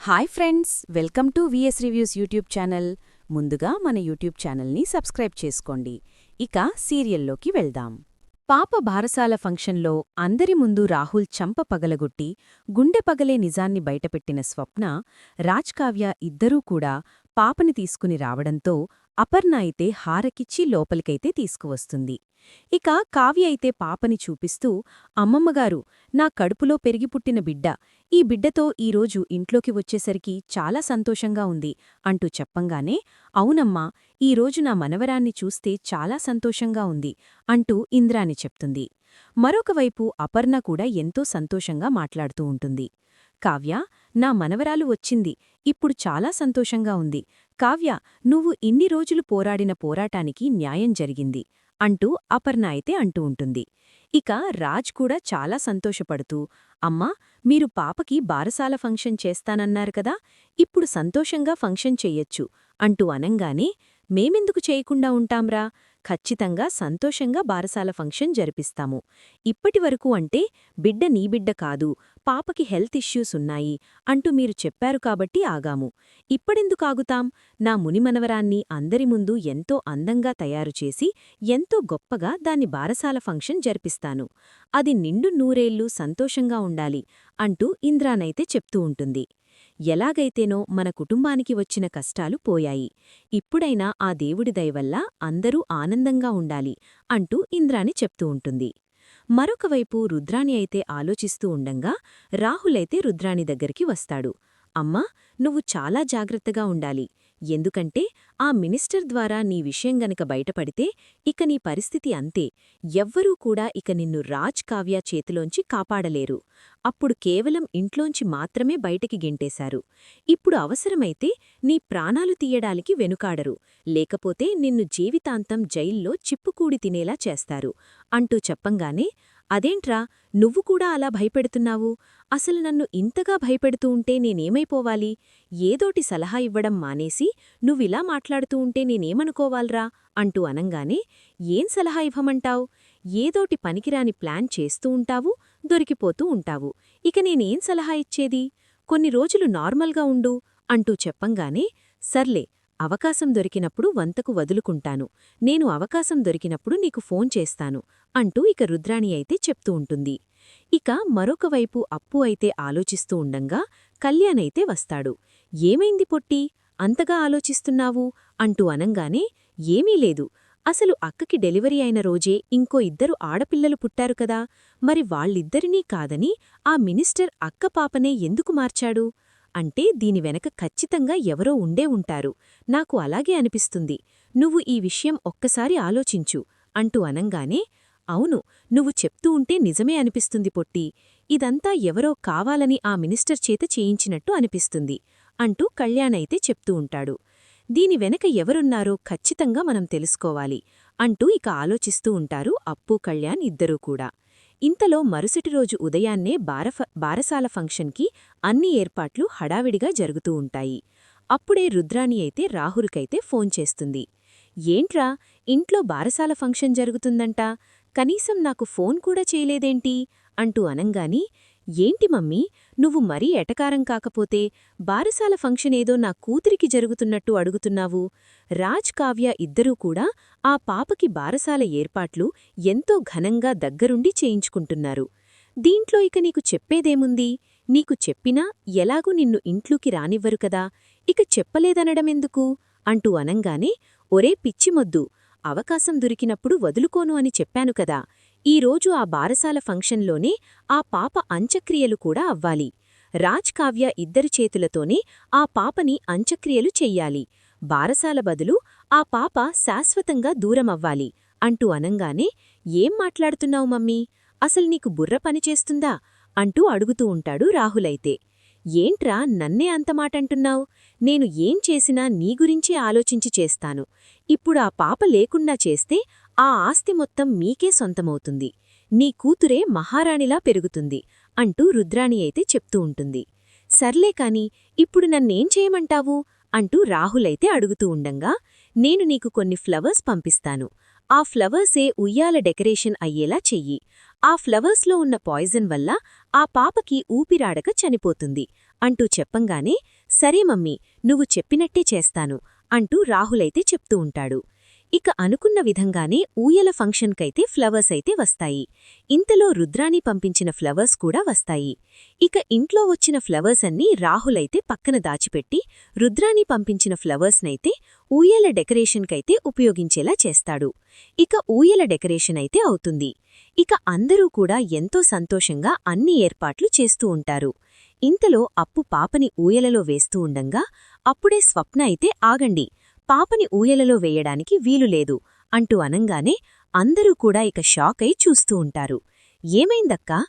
Hi friends, welcome to VS reviews YouTube channel. ముందుగా మన YouTube ఛానల్ని సబ్స్క్రైబ్ చేసుకోండి. ఇక సీరియల్లోకి వెళ్దాం. పాప బారసాల ఫంక్షన్లో అందరి ముందు రాహుల్ చంప పగలగొట్టి గుండె పగలే నిజాన్ని బయటపెట్టిన స్వప్న, రాజ్కావ్య ఇద్దరూ కూడా పాపని తీసుకుని రావడంతో అపర్ణ అయితే హారకిచ్చి లోపలికైతే తీసుకువస్తుంది. ఇక కావ్య అయితే పాపని చూపిస్తూ, అమ్మమ్మగారు, నా కడుపులో పెరిగిపుట్టిన బిడ్డ, ఈ బిడ్డతో ఈరోజు ఇంట్లోకి వచ్చేసరికి చాలా సంతోషంగా ఉంది అంటూ చెప్పంగానే, అవునమ్మా, ఈరోజు నా మనవరాన్ని చూస్తే చాలా సంతోషంగా ఉంది అంటూ ఇంద్రాని చెప్తుంది. మరొకవైపు అపర్ణ కూడా ఎంతో సంతోషంగా మాట్లాడుతూ ఉంటుంది. కావ్య, నా మనవరాలు వచ్చింది, ఇప్పుడు చాలా సంతోషంగా ఉంది. కావ్య, నువ్వు ఇన్ని రోజులు పోరాడిన పోరాటానికి న్యాయం జరిగింది అంటూ అపర్ణ అయితే అంటూ ఉంటుంది. ఇక రాజ్ కూడా చాలా సంతోషపడుతూ, అమ్మా, మీరు పాపకి బారసాల ఫంక్షన్ చేస్తానన్నారు కదా, ఇప్పుడు సంతోషంగా ఫంక్షన్ చెయ్యొచ్చు అంటూ అనంగానే, మేమెందుకు చేయకుండా ఉంటాంరా, ఖచ్చితంగా సంతోషంగా బారసాల ఫంక్షన్ జరిపిస్తాము. ఇప్పటివరకు అంటే బిడ్డ నీ బిడ్డ కాదు, పాపకి హెల్త్ ఇష్యూస్ ఉన్నాయి అంటూ మీరు చెప్పారు కాబట్టి ఆగాము. ఇప్పుడెందుకాగుతాం, నా మునిమనవరాన్ని అందరి ముందు ఎంతో అందంగా తయారుచేసి ఎంతో గొప్పగా దాన్ని బారసాల ఫంక్షన్ జరిపిస్తాను. అది నిండు నూరేళ్లు సంతోషంగా ఉండాలి అంటూ ఇంద్రానైతే చెప్తూ ఉంటుంది. ఎలాగైతేనో మన కుటుంబానికి వచ్చిన కష్టాలు పోయాయి, ఇప్పుడైనా ఆ దేవుడి దయవల్ల అందరూ ఆనందంగా ఉండాలి అంటూ ఇంద్రాని చెప్తూ ఉంటుంది. మరొకవైపు రుద్రాణి అయితే ఆలోచిస్తూ ఉండంగా రాహులైతే రుద్రాణి దగ్గరికి వస్తాడు. అమ్మా, నువ్వు చాలా జాగ్రత్తగా ఉండాలి, ఎందుకంటే ఆ మినిస్టర్ ద్వారా నీ విషయం గనక బయటపడితే ఇక నీ పరిస్థితి అంతే, ఎవ్వరూ కూడా ఇక నిన్ను రాజ్ కావ్య చేతిలోంచి కాపాడలేరు. అప్పుడు కేవలం ఇంట్లోంచి మాత్రమే బయటికి గెంటేశారు. ఇప్పుడు అవసరమైతే నీ ప్రాణాలు తీయడానికి వెనుకాడరు, లేకపోతే నిన్ను జీవితాంతం జైల్లో చిప్పుకూడి తినేలా చేస్తారు అంటూ చెప్పంగానే, అదేంట్రా, నువ్వు కూడా అలా భయపెడుతున్నావు, అసలు నన్ను ఇంతగా భయపెడుతూ ఉంటే నేనేమైపోవాలి, ఏదోటి సలహా ఇవ్వడం మానేసి నువ్విలా మాట్లాడుతూ ఉంటే నేనేమనుకోవాల్రా అంటూ అనంగానే, ఏం సలహా ఇవ్వమంటావు, ఏదోటి పనికిరాని ప్లాన్ చేస్తూ ఉంటావు, దొరికిపోతూ ఉంటావు, ఇక నేనేం సలహా ఇచ్చేది, కొన్ని రోజులు నార్మల్గా ఉండు అంటూ చెప్పంగానే, సర్లే, అవకాశం దొరికినప్పుడు వంతకు వదులుకుంటాను, నేను అవకాశం దొరికినప్పుడు నీకు ఫోన్ చేస్తాను అంటూ ఇక రుద్రాణి అయితే చెప్తూ ఉంటుంది. ఇక మరొకవైపు అప్పు అయితే ఆలోచిస్తూ ఉండంగా కళ్యాణైతే వస్తాడు. ఏమైంది పొట్టి, అంతగా ఆలోచిస్తున్నావు అంటూ అనంగానే, ఏమీ లేదు, అసలు అక్కకి డెలివరీ అయిన రోజే ఇంకో ఇద్దరు ఆడపిల్లలు పుట్టారు కదా, మరి వాళ్ళిద్దరినీ కాదని ఆ మినిస్టర్ అక్క పాపనే ఎందుకు మార్చాడు, అంటే దీని వెనక ఖచ్చితంగా ఎవరో ఉండే ఉంటారు, నాకు అలాగే అనిపిస్తుంది, నువ్వు ఈ విషయం ఒక్కసారి ఆలోచించు అంటూ అనంగానే, అవును, నువ్వు చెప్తూ ఉంటే నిజమే అనిపిస్తుంది పొట్టి, ఇదంతా ఎవరో కావాలని ఆ మినిస్టర్ చేత చేయించినట్టు అనిపిస్తుంది అంటూ కళ్యాణైతే చెప్తూ ఉంటాడు. దీని వెనక ఎవరున్నారో ఖచ్చితంగా మనం తెలుసుకోవాలి అంటూ ఇక ఆలోచిస్తూ ఉంటారు అప్పు కళ్యాణ్ ఇద్దరూ కూడా. ఇంతలో మరుసటి రోజు ఉదయాన్నే బారసాల ఫంక్షన్కి అన్ని ఏర్పాట్లు హడావిడిగా జరుగుతూ ఉంటాయి. అప్పుడే రుద్రాణి అయితే రాహుల్కైతే ఫోన్ చేస్తుంది. ఏంట్రా, ఇంట్లో బారసాల ఫంక్షన్ జరుగుతుందంట, కనీసం నాకు ఫోన్ కూడా చేయలేదేంటి అంటూ అనంగాని, ఏంటి మమ్మీ, నువ్వు మరీ ఎటకారం కాకపోతే బారసాల ఫంక్షనేదో నా కూతురికి జరుగుతున్నట్టు అడుగుతున్నావు, రాజ్ కావ్య ఇద్దరూ కూడా ఆ పాపకి బారసాల ఏర్పాట్లు ఎంతో ఘనంగా దగ్గరుండి చేయించుకుంటున్నారు, దీంట్లో ఇక నీకు చెప్పేదేముంది, నీకు చెప్పినా ఎలాగూ నిన్ను ఇంట్లోకి రానివ్వరు కదా, ఇక చెప్పలేదనడమెందుకు అంటూ అనంగానే, ఒరే పిచ్చిమొద్దు, అవకాశం దొరికినప్పుడు వదులుకోను అని చెప్పాను కదా, ఈరోజు ఆ బారసాల ఫంక్షన్లోనే ఆ పాప అంత్యక్రియలు కూడా అవ్వాలి, రాజ్ కావ్య ఇద్దరి చేతులతోనే ఆ పాపని అంత్యక్రియలు చెయ్యాలి, బారసాల బదులు ఆ పాప శాశ్వతంగా దూరమవ్వాలి అంటూ అనంగానే, ఏం మాట్లాడుతున్నావు మమ్మీ, అసలు నీకు బుర్ర పనిచేస్తుందా అంటూ అడుగుతూ ఉంటాడు రాహులైతే. ఏంట్రా, నన్నే అంతమాటంటున్నావు, నేను ఏం చేసినా నీ గురించే ఆలోచించి చేస్తాను, ఇప్పుడు ఆ పాప లేకుండా చేస్తే ఆ ఆస్తి మొత్తం మీకే సొంతమవుతుంది, నీ కూతురే మహారాణిలా పెరుగుతుంది అంటూ రుద్రాణి అయితే చెప్తూ ఉంటుంది. సర్లే కాని ఇప్పుడు నన్నేం చేయమంటావు అంటూ రాహులైతే అడుగుతూ ఉండంగా, నేను నీకు కొన్ని ఫ్లవర్స్ పంపిస్తాను, ఆ ఫ్లవర్సే ఉయ్యాల డెకరేషన్ అయ్యేలా చెయ్యి, ఆ ఫ్లవర్స్లో ఉన్న పాయిజన్ వల్ల ఆ పాపకి ఊపిరాడక చనిపోతుంది అంటూ చెప్పంగానే సరే మమ్మీ నువ్వు చెప్పినట్టే చేస్తాను అంటూ రాహులైతే చెప్తూ ఉంటాడు. ఇక అనుకున్న విధంగానే ఊయల ఫంక్షన్కైతే ఫ్లవర్స్ అయితే వస్తాయి. ఇంతలో రుద్రాని పంపించిన ఫ్లవర్స్ కూడా వస్తాయి. ఇక ఇంట్లో వచ్చిన ఫ్లవర్స్ అన్నీ రాహులైతే పక్కన దాచిపెట్టి రుద్రాని పంపించిన ఫ్లవర్స్నైతే ఊయల డెకరేషన్కైతే ఉపయోగించేలా చేస్తాడు. ఇక ఊయల డెకరేషన్ అయితే అవుతుంది. ఇక అందరూ కూడా ఎంతో సంతోషంగా అన్ని ఏర్పాట్లు చేస్తూ ఉంటారు. ఇంతలో అప్పు పాపని ఊయలలో వేస్తూ ఉండంగా అప్పుడే స్వప్న అయితే ఆగండి, పాపని ఊయలలో వేయడానికి వీలులేదు అంటూ అనంగానే అందరూ కూడా ఇక షాక్ అయి చూస్తూ ఉంటారు. ఏమైందక్కా,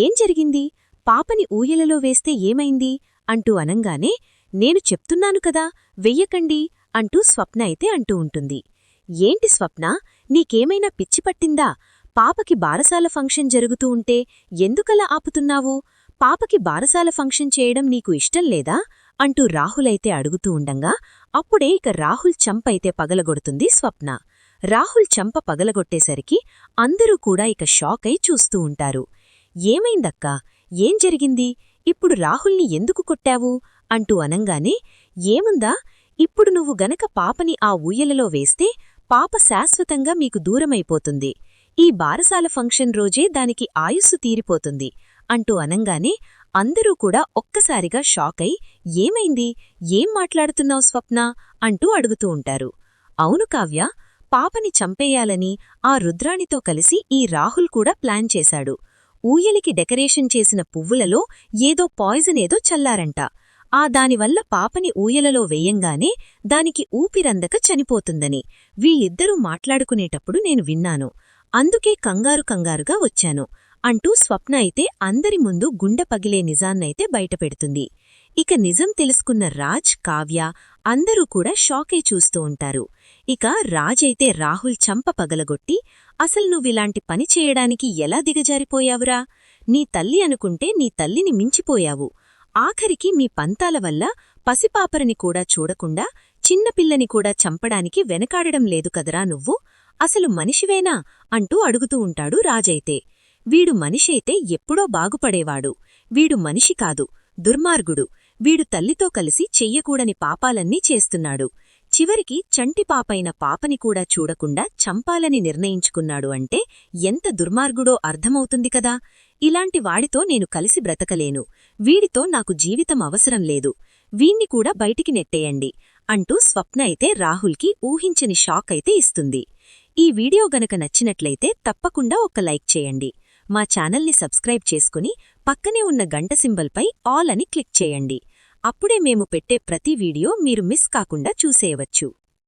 ఏం జరిగింది, పాపని ఊయలలో వేస్తే ఏమైంది అంటూ అనంగానే నేను చెప్తున్నాను కదా వెయ్యకండి అంటూ స్వప్న అయితే అంటూ ఉంటుంది. ఏంటి స్వప్న, నీకేమైనా పిచ్చిపట్టిందా, పాపకి బారసాల ఫంక్షన్ జరుగుతూ ఉంటే ఎందుకలా ఆపుతున్నావు, పాపకి బారసాల ఫంక్షన్ చేయడం నీకు ఇష్టం లేదా అంటూ రాహులైతే అడుగుతూ ఉండంగా అప్పుడే ఇక రాహుల్ చంపైతే పగలగొడుతుంది స్వప్న. రాహుల్ చంప పగలగొట్టేసరికి అందరూ కూడా ఇక షాక్ అయి చూస్తూ ఉంటారు. ఏమైందక్కా, ఏం జరిగింది, ఇప్పుడు రాహుల్ని ఎందుకు కొట్టావు అంటూ అనంగానే ఏముందా, ఇప్పుడు నువ్వు గనక పాపని ఆ ఊయలలో వేస్తే పాప శాశ్వతంగా మీకు దూరమైపోతుంది, ఈ బారసాల ఫంక్షన్ రోజే దానికి ఆయుస్సు తీరిపోతుంది అంటూ అనంగానే అందరూ కూడా ఒక్కసారిగా షాకై ఏమైంది, ఏం మాట్లాడుతున్నావు స్వప్న అంటూ అడుగుతూ ఉంటారు. అవును కావ్య, పాపని చంపేయాలని ఆ రుద్రాణితో కలిసి ఈ రాహుల్ కూడా ప్లాన్ చేశాడు. ఊయలికి డెకరేషన్ చేసిన పువ్వులలో ఏదో పాయిజన్ ఏదో చల్లారంట. దానివల్ల పాపని ఊయలలో వేయంగానే దానికి ఊపిరందక చనిపోతుందని వీళ్ళిద్దరూ మాట్లాడుకునేటప్పుడు నేను విన్నాను. అందుకే కంగారుగా వచ్చాను అంటూ స్వప్న అయితే అందరి ముందు గుండె పగిలే నిజాన్నైతే బయటపెడుతుంది. ఇక నిజం తెలుసుకున్న రాజ్, కావ్య అందరూ కూడా షాకై చూస్తూ ఉంటారు. ఇక రాజైతే రాహుల్ చంప పగలగొట్టి అసలు నువ్విలాంటి పని చేయడానికి ఎలా దిగజారిపోయావురా, నీ తల్లి అనుకుంటే నీ తల్లిని మించిపోయావు, ఆఖరికి మీ పంతాల వల్ల పసిపాపరని కూడా చూడకుండా చిన్నపిల్లని కూడా చంపడానికి వెనకాడడం లేదు కదరా నువ్వు, అసలు మనిషివేనా అంటూ అడుగుతూ ఉంటాడు రాజైతే. వీడు మనిషైతే ఎప్పుడో బాగుపడేవాడు, వీడు మనిషి కాదు, దుర్మార్గుడు, వీడు తల్లితో కలిసి చెయ్యకూడని పాపాలన్నీ చేస్తున్నాడు, చివరికి చంటిపాపైన పాపని కూడా చూడకుండా చంపాలని నిర్ణయించుకున్నాడు అంటే ఎంత దుర్మార్గుడో అర్థమవుతుంది కదా, ఇలాంటి వాడితో నేను కలిసి బ్రతకలేను, వీడితో నాకు జీవితం అవసరం లేదు, వీణ్ణి కూడా బయటికి నెట్టేయండి అంటూ స్వప్న అయితే రాహుల్కి ఊహించని షాక్ అయితే ఇస్తుంది. ఈ వీడియో గనక నచ్చినట్లయితే తప్పకుండా ఒక లైక్ చేయండి, మా ఛానల్ని సబ్స్క్రైబ్ చేసుకుని పక్కనే ఉన్న గంట సింబల్పై ఆల్ అని క్లిక్ చేయండి. అప్పుడే మేము పెట్టే ప్రతి వీడియో మీరు మిస్ కాకుండా చూసేయవచ్చు.